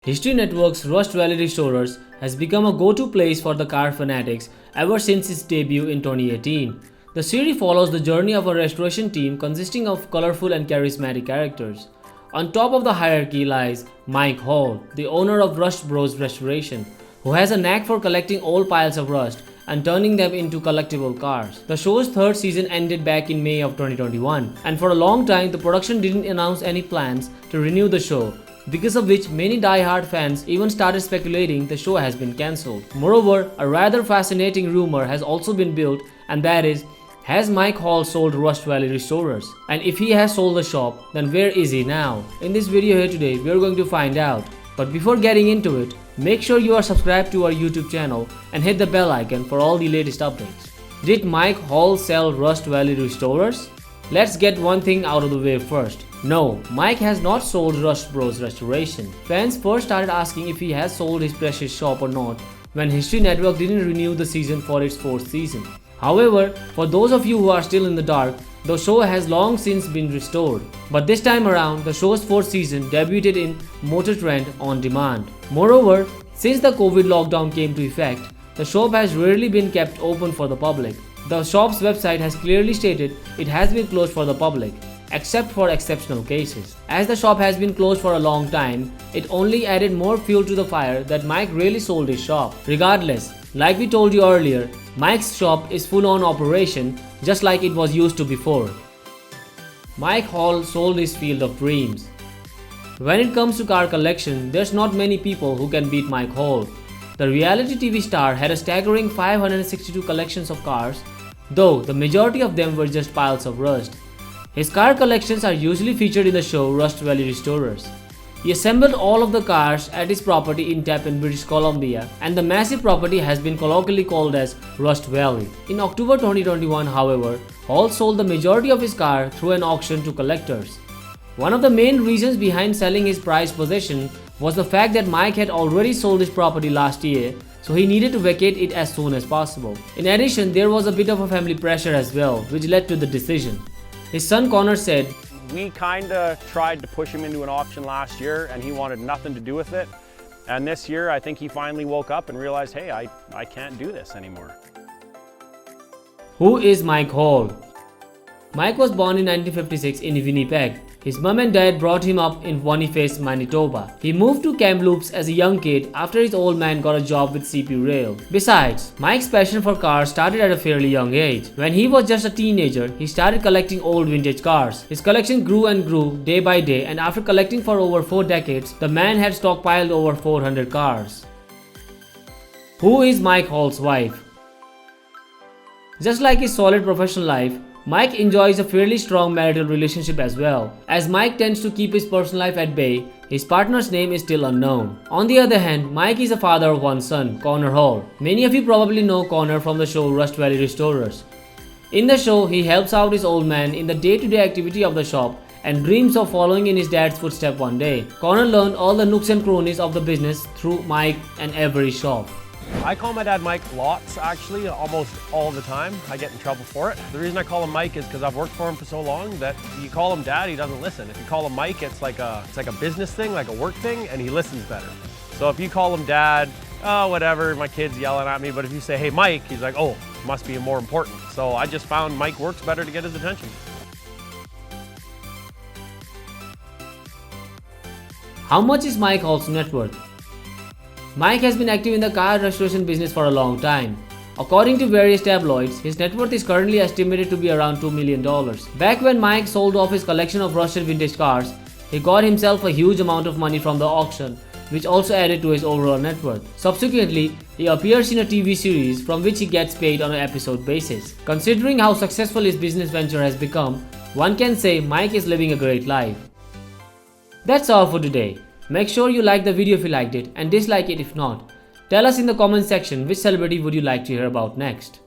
History Network's Rust Valley Restorers has become a go-to place for the car fanatics ever since its debut in 2018. The series follows the journey of a restoration team consisting of colorful and charismatic characters. On top of the hierarchy lies Mike Hall, the owner of Rust Bros Restoration, who has a knack for collecting old piles of rust and turning them into collectible cars. The show's third season ended back in May of 2021, and for a long time the production didn't announce any plans to renew the show, because of which many die-hard fans even started speculating the show has been cancelled. Moreover, a rather fascinating rumor has also been built, and that is, has Mike Hall sold Rust Valley Restorers? And if he has sold the shop, then where is he now? In this video here today, we are going to find out. But before getting into it, make sure you are subscribed to our YouTube channel and hit the bell icon for all the latest updates. Did Mike Hall sell Rust Valley Restorers? Let's get one thing out of the way first. No, Mike has not sold Rust Bros Restoration. Fans first started asking if he has sold his precious shop or not when History Network didn't renew the season for its fourth season. However, for those of you who are still in the dark, the show has long since been restored. But this time around, the show's fourth season debuted in Motor Trend on demand. Moreover, since the COVID lockdown came to effect, the shop has rarely been kept open for the public. The shop's website has clearly stated it has been closed for the public, except for exceptional cases. As the shop has been closed for a long time, it only added more fuel to the fire that Mike really sold his shop. Regardless, like we told you earlier, Mike's shop is full-on operation just like it was used to before. Mike Hall sold his field of dreams. When it comes to car collection, there's not many people who can beat Mike Hall. The reality TV star had a staggering 562 collections of cars, though the majority of them were just piles of rust. His car collections are usually featured in the show Rust Valley Restorers. He assembled all of the cars at his property in Tappan, British Columbia, and the massive property has been colloquially called as Rust Valley. In October 2021, however, Hall sold the majority of his car through an auction to collectors. One of the main reasons behind selling his prized possession was the fact that Mike had already sold his property last year, so he needed to vacate it as soon as possible. In addition, there was a bit of a family pressure as well, which led to the decision. His son Connor said, "We kinda tried to push him into an auction last year and he wanted nothing to do with it. And this year I think he finally woke up and realized, hey, I can't do this anymore." Who is Mike Hall? Mike was born in 1956 in Winnipeg. His mom and dad brought him up in Boniface, Manitoba. He moved to Kamloops as a young kid after his old man got a job with CP Rail. Besides, Mike's passion for cars started at a fairly young age. When he was just a teenager, he started collecting old vintage cars. His collection grew and grew day by day, and after collecting for over 4 decades, the man had stockpiled over 400 cars. Who is Mike Hall's wife? Just like his solid professional life, Mike enjoys a fairly strong marital relationship as well. As Mike tends to keep his personal life at bay, his partner's name is still unknown. On the other hand, Mike is a father of one son, Connor Hall. Many of you probably know Connor from the show Rust Valley Restorers. In the show, he helps out his old man in the day-to-day activity of the shop and dreams of following in his dad's footsteps one day. Connor learned all the nooks and crannies of the business through Mike and every shop. I call my dad Mike lots, actually, almost all the time. I get in trouble for it. The reason I call him Mike is because I've worked for him for so long that you call him dad, he doesn't listen. If you call him Mike, it's like a business thing, like a work thing, and he listens better. So if you call him dad, oh, whatever, my kid's yelling at me, but if you say, hey, Mike, he's like, oh, must be more important. So I just found Mike works better to get his attention. How much is Mike Hall's net worth? Mike has been active in the car restoration business for a long time. According to various tabloids, his net worth is currently estimated to be around $2 million. Back when Mike sold off his collection of rusted vintage cars, he got himself a huge amount of money from the auction, which also added to his overall net worth. Subsequently, he appears in a TV series from which he gets paid on an episode basis. Considering how successful his business venture has become, one can say Mike is living a great life. That's all for today. Make sure you like the video if you liked it and dislike it if not. Tell us in the comment section which celebrity would you like to hear about next.